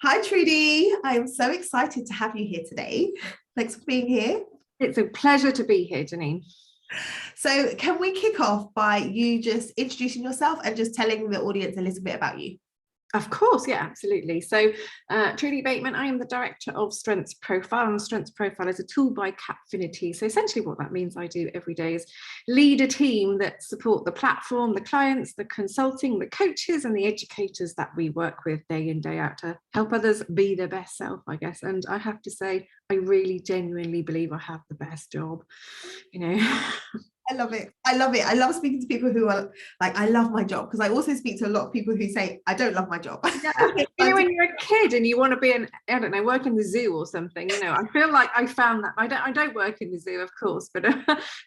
Hi, Trudy. I'm so excited to have you here today. Thanks for being here. It's a pleasure to be here, Janine. So, can we kick off by you just introducing yourself and just telling the audience a little bit about you? Of course, yeah, absolutely. So, Trudy Bateman, I am the Director of Strengths Profile, and Strengths Profile is a tool by Capfinity. So essentially what that means I do every day is lead a team that support the platform, the clients, the consulting, the coaches and the educators that we work with day in, day out to help others be their best self, I guess. And I have to say, I really genuinely believe I have the best job, you know. I love it. I love it. I love speaking to people who are like, I love my job, because I also speak to a lot of people who say, I don't love my job. Yeah. You know, when you're a kid and you want to be I don't know, work in the zoo or something, you know, I feel like I found that. I don't work in the zoo, of course, but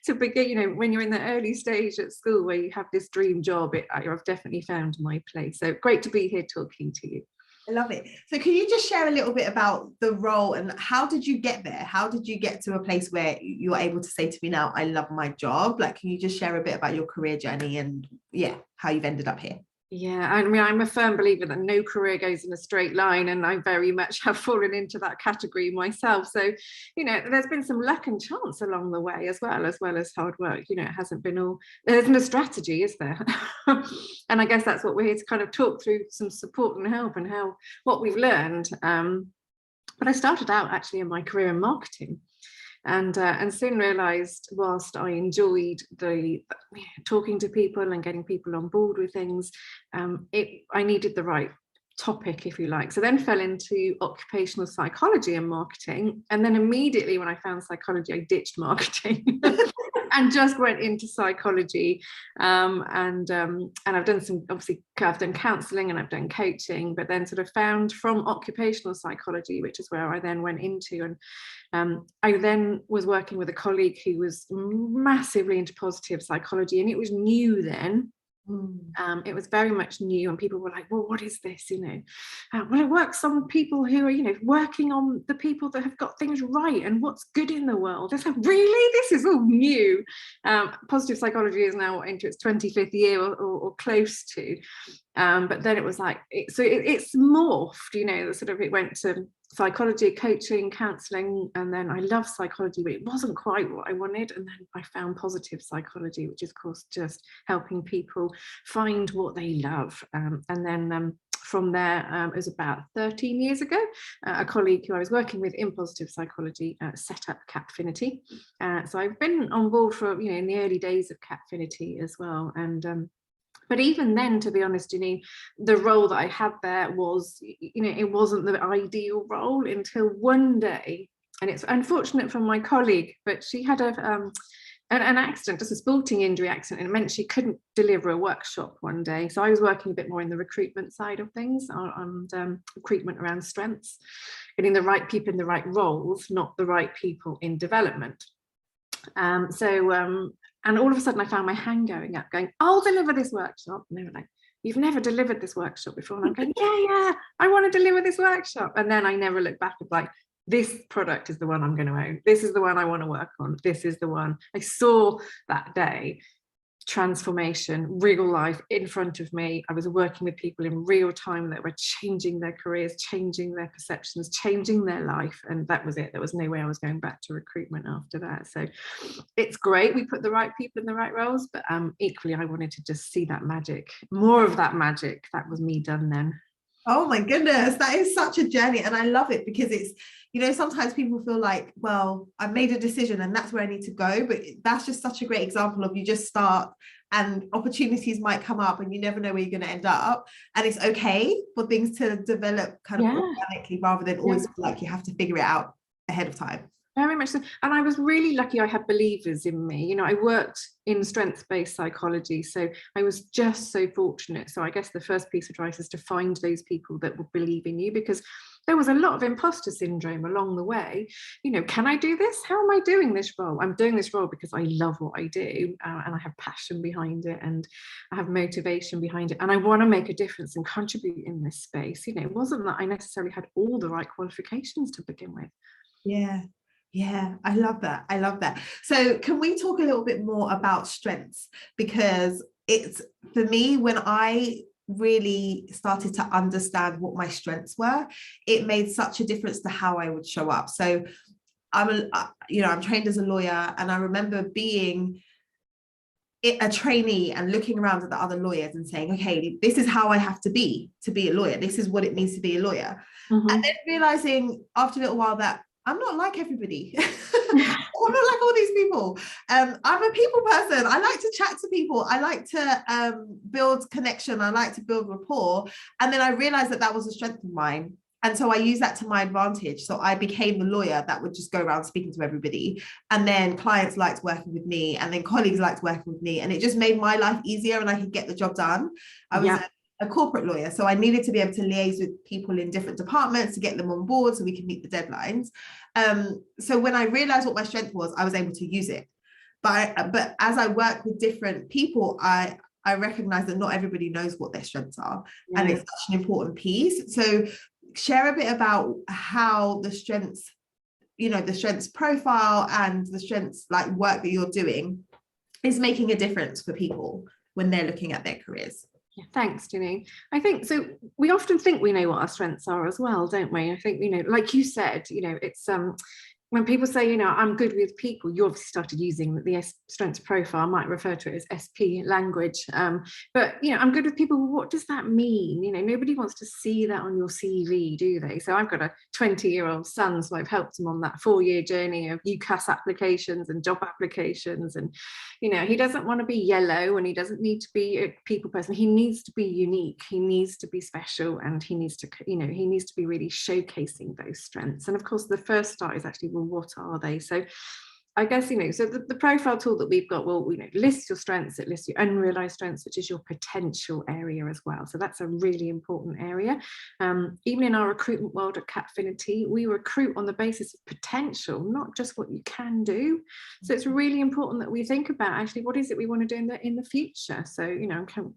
to begin, you know, when you're in the early stage at school where you have this dream job, I've definitely found my place. So great to be here talking to you. I love it. So can you just share a little bit about the role and how did you get there? How did you get to a place where you're able to say to me now, I love my job? Like, can you just share a bit about your career journey and how you've ended up here? Yeah, I mean, I'm a firm believer that no career goes in a straight line, and I very much have fallen into that category myself. So, you know, there's been some luck and chance along the way as well as hard work. You know, it hasn't been all, there isn't a strategy, is there? And I guess that's what we're here to kind of talk through, some support and help and how what we've learned. But I started out actually in my career in marketing. And soon realized, whilst I enjoyed the talking to people and getting people on board with things, I needed the right topic, if you like. So then fell into occupational psychology and marketing, and then immediately when I found psychology, I ditched marketing and just went into psychology. And I've done some, obviously I've done counselling and I've done coaching, but then sort of found from occupational psychology, which is where I then went into. And I then was working with a colleague who was massively into positive psychology, and it was new then. It was very much new, and people were like, well, what is this, you know? Well, it works on people who are, you know, working on the people that have got things right and what's good in the world. It's like, really, this is all new. Positive psychology is now into its 25th year or close to, but then it was like, it's morphed, you know, sort of, it went to psychology, coaching, counselling, and then I love psychology, but it wasn't quite what I wanted. And then I found positive psychology, which is, of course, just helping people find what they love. And then from there, it was about 13 years ago, a colleague who I was working with in positive psychology set up Capfinity. So I've been on board for, you know, in the early days of Capfinity as well. And but even then, to be honest, Janine, the role that I had there was, you know, it wasn't the ideal role until one day, and it's unfortunate for my colleague, but she had an accident, just a sporting injury accident, and it meant she couldn't deliver a workshop one day. So I was working a bit more in the recruitment side of things, and recruitment around strengths, getting the right people in the right roles, not the right people in development. And all of a sudden I found my hand going up, going, I'll deliver this workshop. And they were like, you've never delivered this workshop before. And I'm going, yeah, I want to deliver this workshop. And then I never looked back. Of like, this product is the one I'm going to own. This is the one I want to work on. This is the one. I saw that day transformation, real life in front of me. I was working with people in real time that were changing their careers, changing their perceptions, changing their life. And that was it. There was no way I was going back to recruitment after that. So it's great. We put the right people in the right roles, but equally, I wanted to just see that magic, more of that magic. That was me done then. Oh my goodness, that is such a journey. And I love it because it's, you know, sometimes people feel like, well, I've made a decision and that's where I need to go. But that's just such a great example of you just start and opportunities might come up and you never know where you're going to end up. And it's okay for things to develop kind of organically rather than always feel like you have to figure it out ahead of time. Very much so. And I was really lucky I had believers in me. You know, I worked in strengths-based psychology, so I was just so fortunate. So I guess the first piece of advice is to find those people that will believe in you, because there was a lot of imposter syndrome along the way. You know, can I do this? How am I doing this role? I'm doing this role because I love what I do, and I have passion behind it, and I have motivation behind it, and I want to make a difference and contribute in this space. You know, it wasn't that I necessarily had all the right qualifications to begin with. Yeah, I love that. I love that. So can we talk a little bit more about strengths? Because it's, for me, when I really started to understand what my strengths were, it made such a difference to how I would show up. So I'm trained as a lawyer, and I remember being a trainee and looking around at the other lawyers and saying, okay, this is how I have to be a lawyer. This is what it means to be a lawyer. And then realizing after a little while that I'm not like everybody. I'm not like all these people. I'm a people person. I like to chat to people. I like to build connection. I like to build rapport. And then I realized that was a strength of mine. And so I used that to my advantage. So I became the lawyer that would just go around speaking to everybody. And then clients liked working with me, and then colleagues liked working with me. And it just made my life easier, and I could get the job done. I was a corporate lawyer, so I needed to be able to liaise with people in different departments to get them on board so we could meet the deadlines. So when I realized what my strength was, I was able to use it. But as I work with different people, I recognize that not everybody knows what their strengths are. And it's such an important piece. So share a bit about how the strengths profile and the strengths like work that you're doing is making a difference for people when they're looking at their careers. Yeah, thanks, Janine. I think so. We often think we know what our strengths are as well, don't we? I think, like you said, it's when people say, I'm good with people, you obviously started using the strengths profile. I might refer to it as SP language. But, I'm good with people. What does that mean? Nobody wants to see that on your CV, do they? So I've got a 20-year-old son, so I've helped him on that 4-year journey of UCAS applications and job applications. And, he doesn't want to be yellow, and he doesn't need to be a people person. He needs to be unique. He needs to be special, and he needs to, he needs to be really showcasing those strengths. And of course, the first start is actually, well, what are they? So I guess, so the profile tool that we've got will, list your strengths, it lists your unrealized strengths, which is your potential area as well. So that's a really important area. Even in our recruitment world at Capfinity, we recruit on the basis of potential, not just what you can do. So it's really important that we think about actually what is it we want to do in the future. So,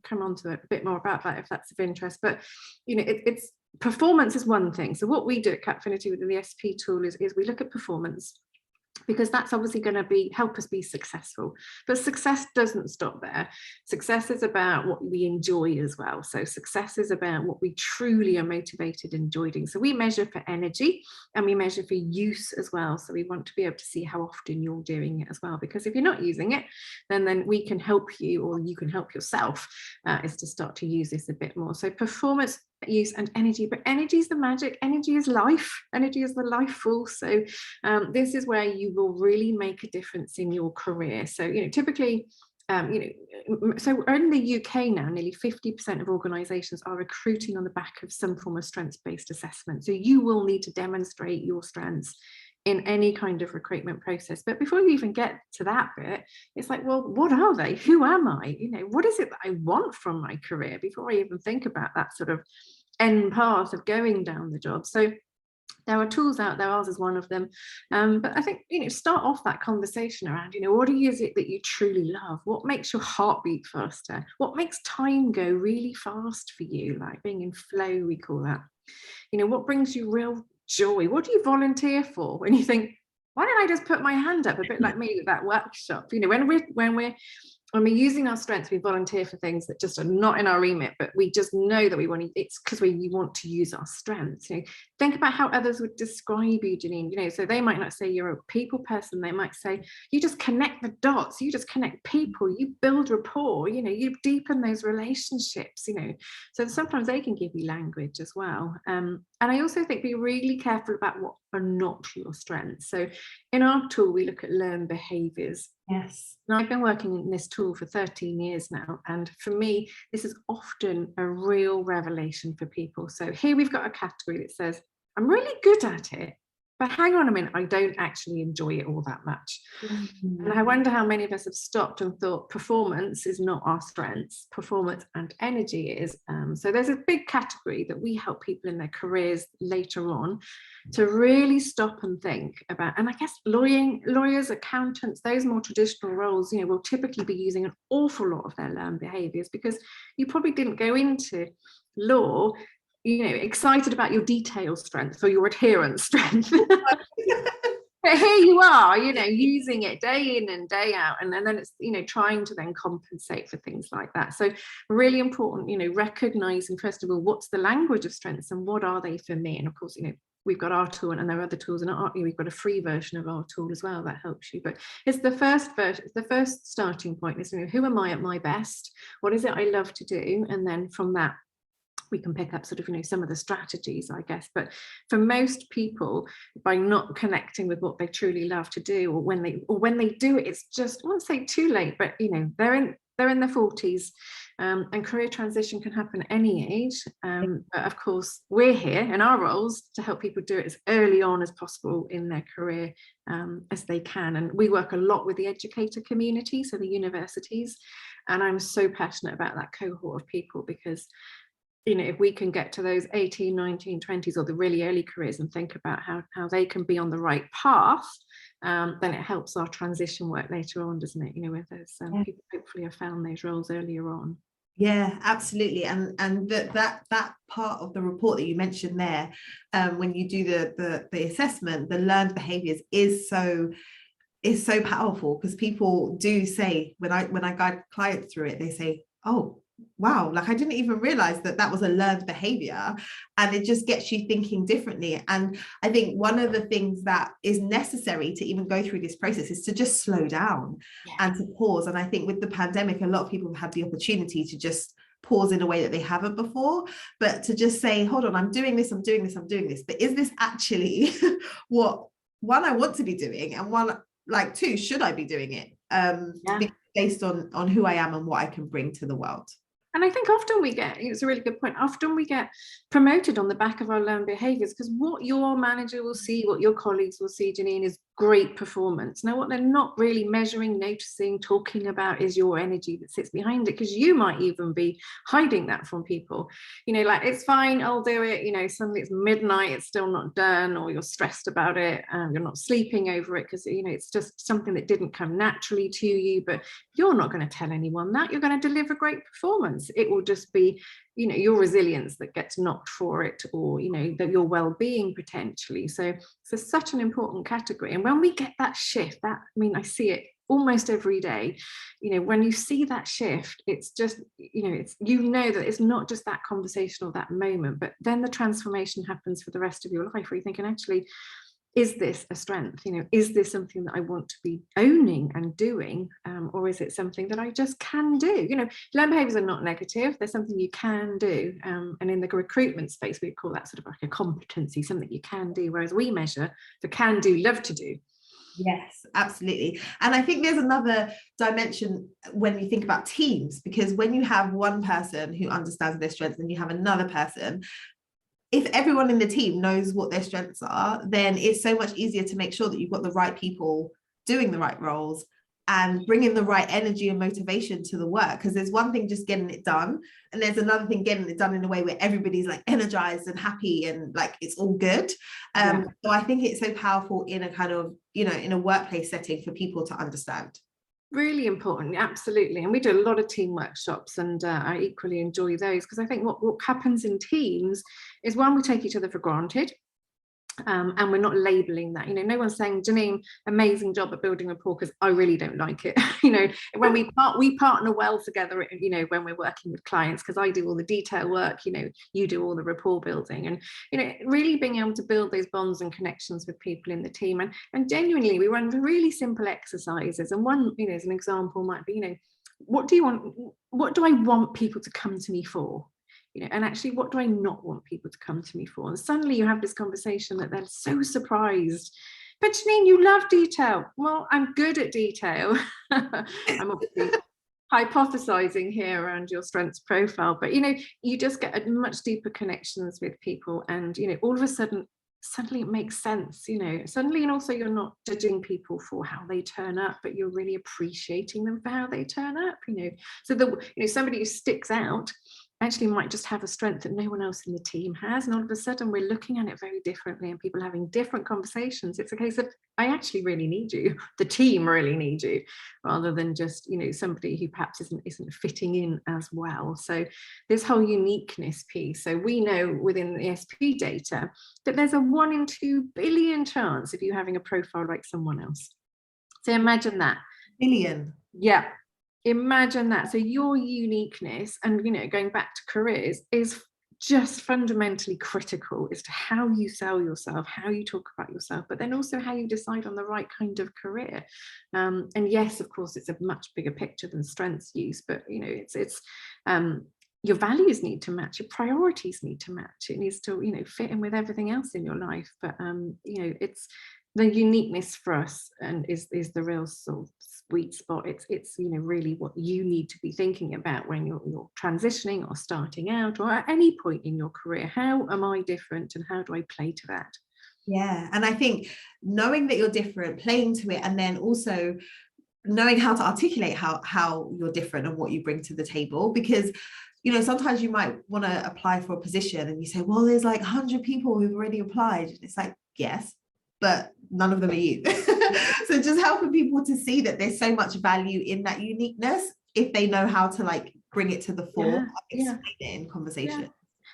come on to a bit more about that if that's of interest. But, it's performance is one thing. So what we do at Capfinity within the SP tool is we look at performance, because that's obviously going to help us be successful. But success doesn't stop there. Success is about what we enjoy as well. So success is about what we truly are motivated and enjoying. So we measure for energy, and we measure for use as well. So we want to be able to see how often you're doing it as well, because if you're not using it, then we can help you, or you can help yourself, is to start to use this a bit more. So performance, use, and energy. But energy is the magic. Energy is life. Energy is the life force. So this is where you will really make a difference in your career. So typically, so in the UK now, nearly 50% of organisations are recruiting on the back of some form of strengths-based assessment. So you will need to demonstrate your strengths in any kind of recruitment process. But before you even get to that bit, it's like, well, what are they? Who am I? What is it that I want from my career before I even think about that sort of end path of going down the job? So there are tools out there, ours is one of them. But I think, start off that conversation around, what is it that you truly love? What makes your heart beat faster? What makes time go really fast for you? Like being in flow, we call that. What brings you real joy? What do you volunteer for when you think, why don't I just put my hand up? A bit like me with that workshop. When we're using our strengths, we volunteer for things that just are not in our remit, but we just know that we want to, it's because we want to use our strengths. Think about how others would describe you, Janine. So they might not say you're a people person. They might say you just connect the dots, you just connect people, you build rapport, you deepen those relationships, So sometimes they can give you language as well. And I also think be really careful about what are not your strengths. So in our tool, we look at learned behaviors. Yes. Now, I've been working in this tool for 13 years now, and for me, this is often a real revelation for people. So here we've got a category that says, I'm really good at it, but hang on a minute, I don't actually enjoy it all that much. And I wonder how many of us have stopped and thought performance is not our strengths, performance and energy is. So there's a big category that we help people in their careers later on to really stop and think about. And I guess lawyers, accountants, those more traditional roles, will typically be using an awful lot of their learned behaviors, because you probably didn't go into law excited about your detail strength or your adherence strength. But here you are, you know, using it day in and day out, and then it's, you know, trying to then compensate for things like that. So really important, you know, recognizing first of all, what's the language of strengths and what are they for me? And of course, you know, we've got our tool and there are other tools, and we've got a free version of our tool as well that helps you. But it's the first version, the first starting point is, you know, who am I at my best? What is it I love to do? And then from that, we can pick up sort of, you know, some of the strategies, I guess. But for most people, by not connecting with what they truly love to do, or when they do it, it's just, I won't say too late, but you know, they're in their 40s, and career transition can happen at any age. But of course, we're here in our roles to help people do it as early on as possible in their career, as they can. And we work a lot with the educator community, so the universities, and I'm so passionate about that cohort of people, because you know, if we can get to those 18, 19, 20s, or the really early careers, and think about how they can be on the right path, then it helps our transition work later on, doesn't it? You know, where those people hopefully have found those roles earlier on. Yeah, absolutely. And that part of the report that you mentioned there, when you do the assessment, the learned behaviors is so powerful, because people do say, when I guide clients through it, they say, oh wow, like I didn't even realize that was a learned behavior, and it just gets you thinking differently. And I think one of the things that is necessary to even go through this process is to just slow down and to pause. And I think with the pandemic, a lot of people have had the opportunity to just pause in a way that they haven't before, but to just say, hold on, I'm doing this, but is this actually what, one, I want to be doing, and one, like, two, should I be doing it? Based on who I am and what I can bring to the world. And I think often we get, it's a really good point, often we get promoted on the back of our learned behaviours, because what your manager will see, what your colleagues will see, Janine, is great performance. Now, what they're not really measuring, noticing, talking about is your energy that sits behind it, because you might even be hiding that from people. You know, like, it's fine, I'll do it. You know, suddenly it's midnight, it's still not done, or you're stressed about it, and you're not sleeping over it because, you know, it's just something that didn't come naturally to you. But you're not going to tell anyone that. You're going to deliver great performance. It will just be, you know, your resilience that gets knocked for it, or, you know, that your well-being potentially. So it's such an important category. And when we get that shift, that, I mean, I see it almost every day, you know, when you see that shift, it's just, you know, it's, you know, that it's not just that conversation or that moment, but then the transformation happens for the rest of your life, where you're thinking, actually, is this a strength? You know, is this something that I want to be owning and doing, or is it something that I just can do? You know, learned behaviors are not negative. They're something you can do. And in the recruitment space, we call that sort of like a competency, something you can do, whereas we measure the can do, love to do. Yes, absolutely. And I think there's another dimension when you think about teams, because when you have one person who understands their strengths and you have another person, if everyone in the team knows what their strengths are, then it's so much easier to make sure that you've got the right people doing the right roles and bringing the right energy and motivation to the work. Because there's one thing just getting it done, and there's another thing getting it done in a way where everybody's like energized and happy and like it's all good. So I think it's so powerful in a kind of, you know, in a workplace setting for people to understand. Really important, absolutely. And we do a lot of team workshops, and I equally enjoy those, because I think what happens in teams is, one, we take each other for granted. And we're not labeling that. You know, no one's saying, Janine, amazing job at building rapport, because I really don't like it. You know, when we partner well together, you know, when we're working with clients, because I do all the detail work, you know, you do all the rapport building, and, you know, really being able to build those bonds and connections with people in the team. And genuinely, we run really simple exercises. And one, you know, as an example might be, you know, what do I want people to come to me for? You know, and actually, what do I not want people to come to me for? And suddenly you have this conversation that they're so surprised. But Janine, you love detail. Well, I'm good at detail. I'm obviously hypothesizing here around your strengths profile, but, you know, you just get a much deeper connections with people, and, you know, all of a sudden, suddenly it makes sense, you know, suddenly. And also, you're not judging people for how they turn up, but you're really appreciating them for how they turn up, you know. So you know, somebody who sticks out, actually might just have a strength that no one else in the team has, and all of a sudden we're looking at it very differently and people having different conversations. It's a case of, I actually really need you, the team really need you, rather than just, you know, somebody who perhaps isn't fitting in as well. So this whole uniqueness piece, so we know within the SP data that there's a 1 in 2 billion chance of you having a profile like someone else. So imagine that. Billion. Yeah. Imagine that. So your uniqueness, and, you know, going back to careers, is just fundamentally critical as to how you sell yourself, how you talk about yourself, but then also how you decide on the right kind of career. And yes, of course, it's a much bigger picture than strengths use, but, you know, it's your values need to match, your priorities need to match. It needs to, you know, fit in with everything else in your life. But you know, it's the uniqueness for us, and is the real sort of sweet spot. It's you know, really what you need to be thinking about when you're transitioning or starting out, or at any point in your career. How am I different, and how do I play to that? Yeah, and I think knowing that you're different, playing to it, and then also knowing how to articulate how you're different and what you bring to the table. Because, you know, sometimes you might want to apply for a position and you say, well, there's like 100 people who've already applied. It's like, yes, but none of them are you. So just helping people to see that there's so much value in that uniqueness, if they know how to like bring it to the fore, explain it in conversation. Yeah.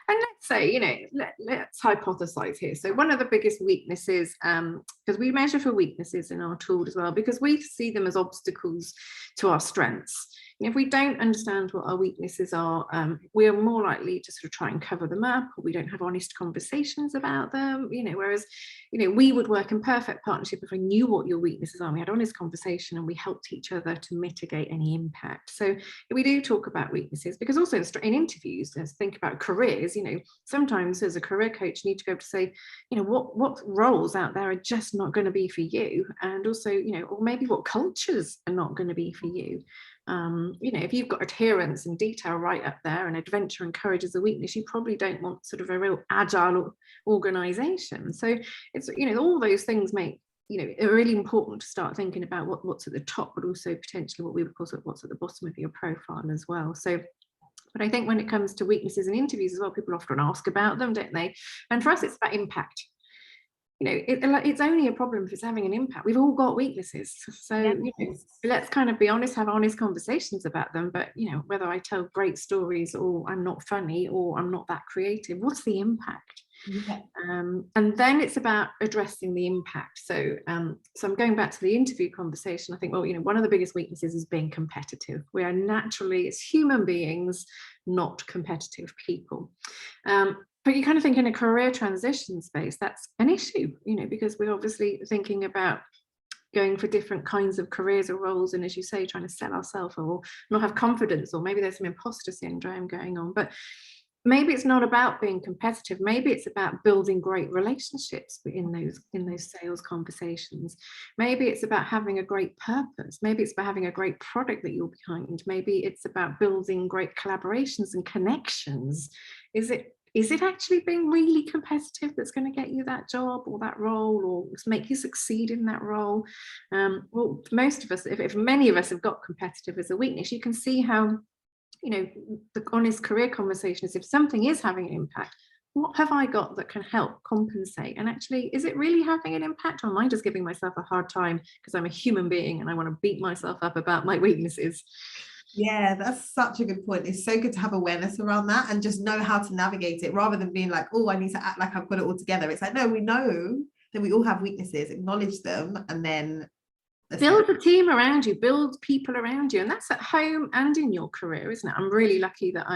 And let's say, you know, let's hypothesize here. So one of the biggest weaknesses, because we measure for weaknesses in our tool as well, because we see them as obstacles to our strengths. And if we don't understand what our weaknesses are, we are more likely to sort of try and cover them up, or we don't have honest conversations about them, you know, whereas, you know, we would work in perfect partnership if I knew what your weaknesses are, we had honest conversation, and we helped each other to mitigate any impact. So we do talk about weaknesses, because also in interviews, let's think about careers, you know, sometimes as a career coach, you need to go to say, you know, what roles out there are just not going to be for you, and also, you know, or maybe what cultures are not going to be for you. You know, if you've got adherence and detail right up there, and adventure and courage as a weakness, you probably don't want sort of a real agile organization. So it's, you know, all those things make, you know, it really important to start thinking about what's at the top, but also potentially what we would call what's at the bottom of your profile as well. So, but I think when it comes to weaknesses in interviews as well, people often ask about them, don't they? And for us, it's about impact. You know, it's only a problem if it's having an impact. We've all got weaknesses. So, you know, let's kind of be honest, have honest conversations about them. But, you know, whether I tell great stories, or I'm not funny, or I'm not that creative, what's the impact? Yeah. And then it's about addressing the impact. So, so I'm going back to the interview conversation. I think, well, you know, one of the biggest weaknesses is being competitive. We are naturally, as human beings, not competitive people. But you kind of think in a career transition space, that's an issue, you know, because we're obviously thinking about going for different kinds of careers or roles, and as you say, trying to sell ourselves, or not have confidence, or maybe there's some imposter syndrome going on. But maybe it's not about being competitive. Maybe it's about building great relationships in those sales conversations. Maybe it's about having a great purpose. Maybe it's about having a great product that you're behind. Maybe it's about building great collaborations and connections. Is it actually being really competitive that's going to get you that job or that role, or make you succeed in that role? Well, most of us, if many of us have got competitive as a weakness, you can see how, you know, the honest career conversation is, if something is having an impact, what have I got that can help compensate? And actually, is it really having an impact, or am I just giving myself a hard time because I'm a human being and I want to beat myself up about my weaknesses? Yeah, that's such a good point. It's so good to have awareness around that and just know how to navigate it, rather than being like, oh, I need to act like I've got it all together. It's like, no, we know that we all have weaknesses, acknowledge them, and then build a team around you, build people around you. And that's at home and in your career, isn't it? I'm really lucky that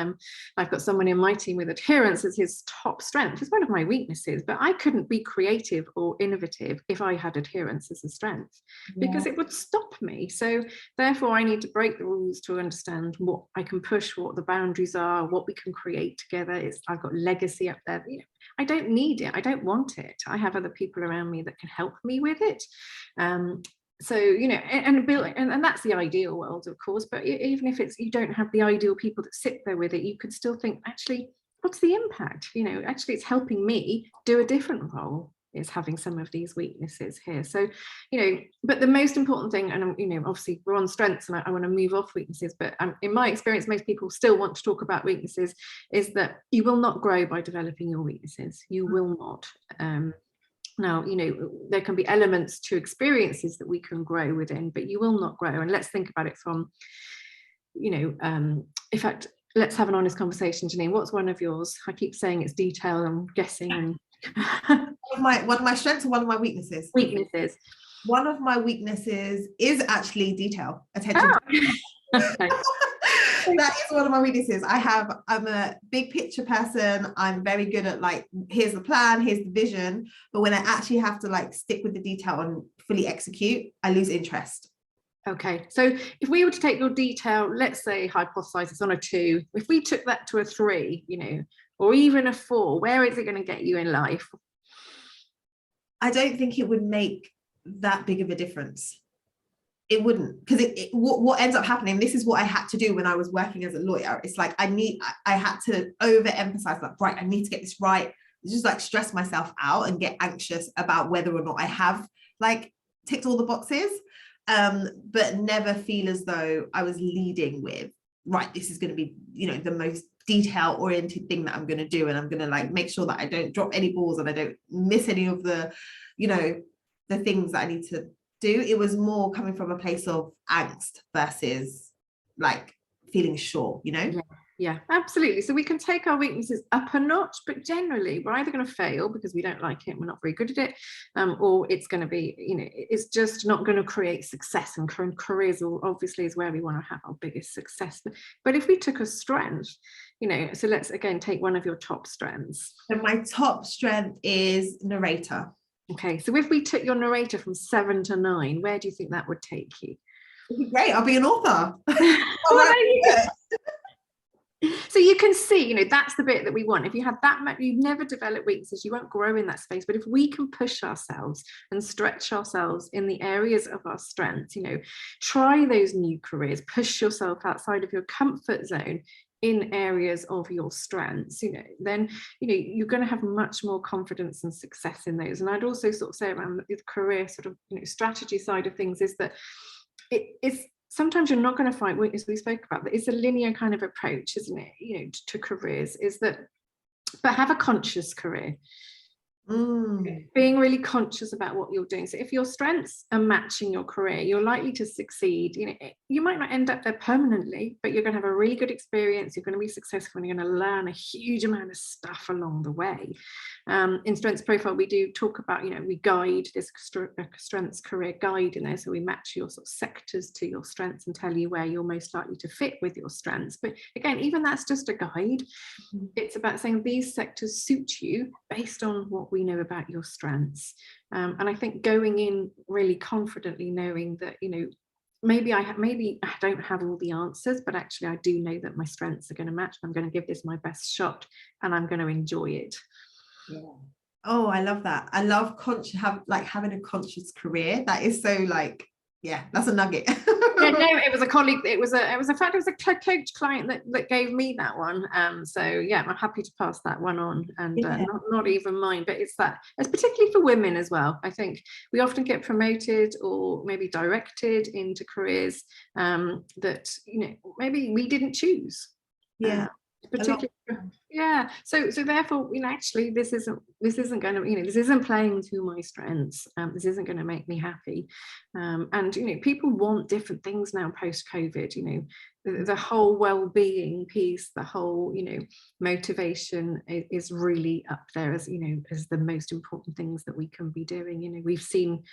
I've got someone in my team with adherence as his top strength. It's one of my weaknesses, but I couldn't be creative or innovative if I had adherence as a strength, because it would stop me. So therefore I need to break the rules to understand what I can push, what the boundaries are, what we can create together. I've got legacy up there. You know, I don't need it. I don't want it. I have other people around me that can help me with it. So, you know, and that's the ideal world, of course, but even if you don't have the ideal people that sit there with it, you could still think, actually, what's the impact? You know, actually, it's helping me do a different role. is having some of these weaknesses here. So, you know, but the most important thing, and you know, obviously we're on strengths and I want to move off weaknesses, but in my experience, most people still want to talk about weaknesses, is that you will not grow by developing your weaknesses. You will not. Now, you know, there can be elements to experiences that we can grow within, but you will not grow. And let's think about it from, you know, in fact, let's have an honest conversation. Janine, what's one of yours? I keep saying it's detail, I'm guessing. And one of my strengths or one of my weaknesses? Weaknesses. One of my weaknesses is actually detail, attention. Okay. That is one of my weaknesses. I'm a big picture person. I'm very good at like, here's the plan, here's the vision. But when I actually have to like stick with the detail and fully execute, I lose interest. Okay, so if we were to take your detail, let's say hypothesize it's on a 2, if we took that to a 3, you know, or even a 4, where is it going to get you in life? I don't think it would make that big of a difference. It wouldn't, because what ends up happening, this is what I had to do when I was working as a lawyer. It's like I had to overemphasize, like, right, I need to get this right. Just like stress myself out and get anxious about whether or not I have like ticked all the boxes, but never feel as though I was leading with, right, this is going to be, you know, the most detail oriented thing that I'm going to do, and I'm going to like make sure that I don't drop any balls and I don't miss any of the, you know, the things that I need to do. It was more coming from a place of angst versus like feeling sure, you know? Yeah, absolutely. So we can take our weaknesses up a notch, but generally we're either going to fail because we don't like it, we're not very good at it, or it's going to be, you know, it's just not going to create success. And careers obviously is where we want to have our biggest success. But if we took a strength, you know, so let's again take one of your top strengths. And my top strength is narrator. Okay, so if we took your narrator from 7 to 9, where do you think that would take you? It'd be great. I'll be an author. So you can see, you know, that's the bit that we want. If you have that much, you've never developed weaknesses, you won't grow in that space. But if we can push ourselves and stretch ourselves in the areas of our strengths, you know, try those new careers, push yourself outside of your comfort zone in areas of your strengths, you know, then, you know, you're going to have much more confidence and success in those. And I'd also sort of say around the career sort of, you know, strategy side of things is that it's sometimes you're not going to find, as we spoke about, that it's a linear kind of approach, isn't it, you know, to careers, is that, but have a conscious career. Being really conscious about what you're doing. So if your strengths are matching your career, you're likely to succeed. You know, you might not end up there permanently, but you're going to have a really good experience. You're going to be successful and you're going to learn a huge amount of stuff along the way. In Strengths Profile, we do talk about, you know, we guide this strengths career guide in there. So we match your sort of sectors to your strengths and tell you where you're most likely to fit with your strengths. But again, even that's just a guide. It's about saying these sectors suit you based on what we know about your strengths, and I think going in really confidently knowing that, you know, maybe I don't have all the answers, but actually I do know that my strengths are going to match. I'm going to give this my best shot and I'm going to enjoy it. Yeah. Oh, I love that. I love having a conscious career. That is so like, yeah, that's a nugget. Yeah, no, it was a colleague. It was a coach client that gave me that one. So yeah, I'm happy to pass that one on, and not even mine, but it's particularly for women as well. I think we often get promoted or maybe directed into careers that, you know, maybe we didn't choose. Yeah. Particularly, yeah. So therefore, you know, actually this isn't going to, you know, this isn't playing to my strengths. This isn't going to make me happy. And, you know, people want different things now post-COVID, you know, the whole well-being piece, the whole, you know, motivation is really up there as, you know, as the most important things that we can be doing. You know, we've seen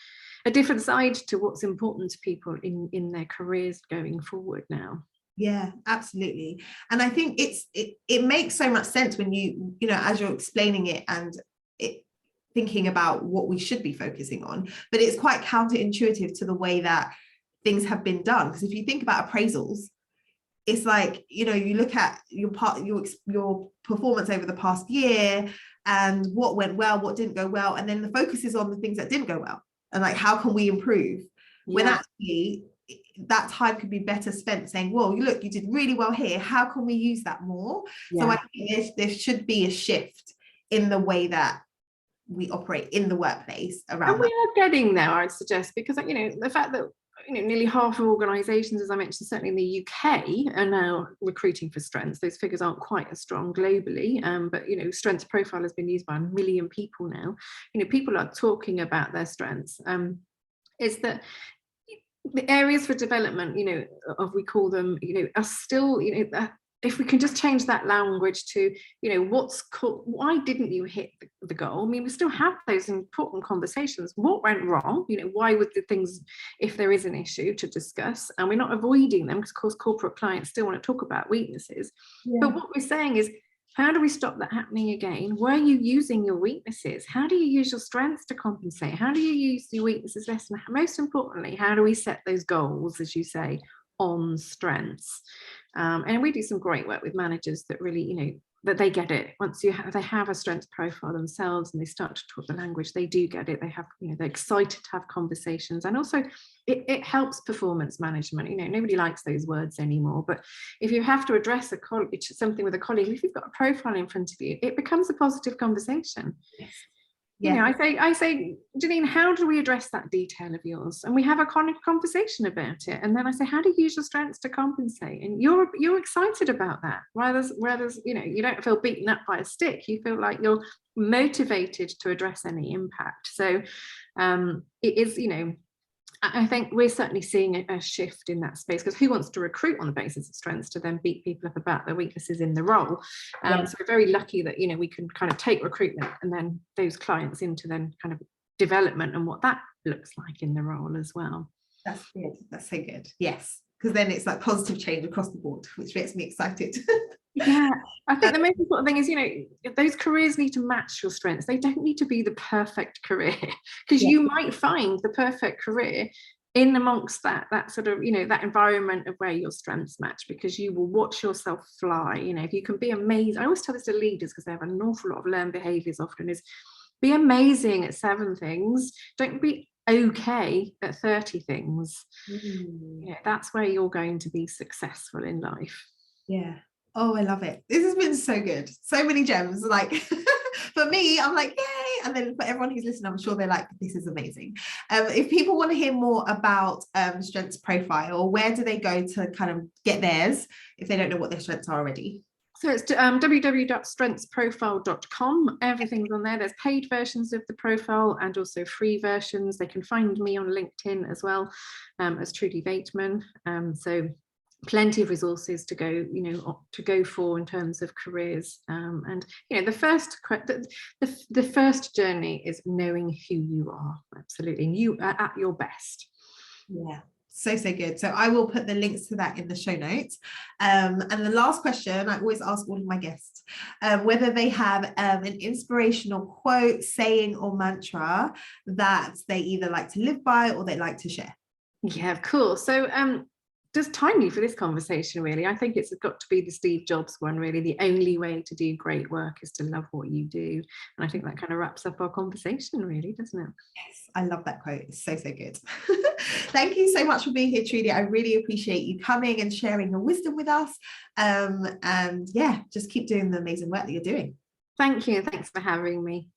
a different side to what's important to people in their careers going forward now. Yeah, absolutely. And I think it makes so much sense when you know, as you're explaining it and thinking about what we should be focusing on, but it's quite counterintuitive to the way that things have been done. Because if you think about appraisals, it's like, you know, you look at your performance over the past year and what went well, what didn't go well, and then the focus is on the things that didn't go well and like, how can we improve? When actually that time could be better spent saying, well, look, you did really well here, how can we use that more? So I think there should be a shift in the way that we operate in the workplace around and we are getting there, I'd suggest, because the fact that nearly half of organisations, as I mentioned, certainly in the UK, are now recruiting for strengths. Those figures aren't quite as strong globally, but strengths profile has been used by 1 million people now. People are talking about their strengths. Is that the areas for development, we call them, are still, if we can just change that language to, why didn't you hit the goal? I mean, we still have those important conversations. What went wrong? Why would the things, if there is an issue to discuss, and we're not avoiding them, because of course corporate clients still want to talk about weaknesses. Yeah. But what we're saying is, how do we stop that happening again? Where are you using your weaknesses? How do you use your strengths to compensate? How do you use your weaknesses less? And most importantly, how do we set those goals, as you say, on strengths? And we do some great work with managers that really, that they get it. Once they have a strengths profile themselves and they start to talk the language, they do get it. They have, they're excited to have conversations, and also it helps performance management. Nobody likes those words anymore, but if you have to address something with a colleague, if you've got a profile in front of you, it becomes a positive conversation. Yes. Yeah. I say, Janine, how do we address that detail of yours? And we have a conversation about it. And then I say, how do you use your strengths to compensate? And you're excited about that. Whereas you don't feel beaten up by a stick. You feel like you're motivated to address any impact. So it is, I think we're certainly seeing a shift in that space, because who wants to recruit on the basis of strengths to then beat people up about their weaknesses in the role? So we're very lucky that, we can kind of take recruitment and then those clients into then kind of development and what that looks like in the role as well. That's good. That's so good. Yes. Because then it's like positive change across the board, which makes me excited. Yeah, I think the most important thing is, those careers need to match your strengths. They don't need to be the perfect career, because you might find the perfect career in amongst that sort of, that environment of where your strengths match, because you will watch yourself fly. If you can be amazing, I always tell this to leaders, because they have an awful lot of learned behaviors often, is be amazing at 7 things. Don't be okay at 30 things. That's where you're going to be successful in life. Yeah. Oh, I love it. This has been so good. So many gems. Like for me, I'm like, yay. And then for everyone who's listening, I'm sure they're like, this is amazing. If people want to hear more about strengths profile, where do they go to kind of get theirs if they don't know what their strengths are already? So it's www.strengthsprofile.com. Everything's on there. There's paid versions of the profile and also free versions. They can find me on LinkedIn as well, as Trudy Bateman. So plenty of resources to go for in terms of careers. And the first journey is knowing who you are. Absolutely, and you are at your best. Yeah. So good. So I will put the links to that in the show notes. And the last question I always ask all of my guests, whether they have an inspirational quote, saying, or mantra that they either like to live by or they like to share. Yeah, of course. So just timely for this conversation, really. I think it's got to be the Steve Jobs one, really. The only way to do great work is to love what you do. And I think that kind of wraps up our conversation, really, doesn't it? Yes, I love that quote. It's so good. Thank you so much for being here, Trudy. I really appreciate you coming and sharing your wisdom with us. And yeah, just keep doing the amazing work that you're doing. Thank you. Thanks for having me.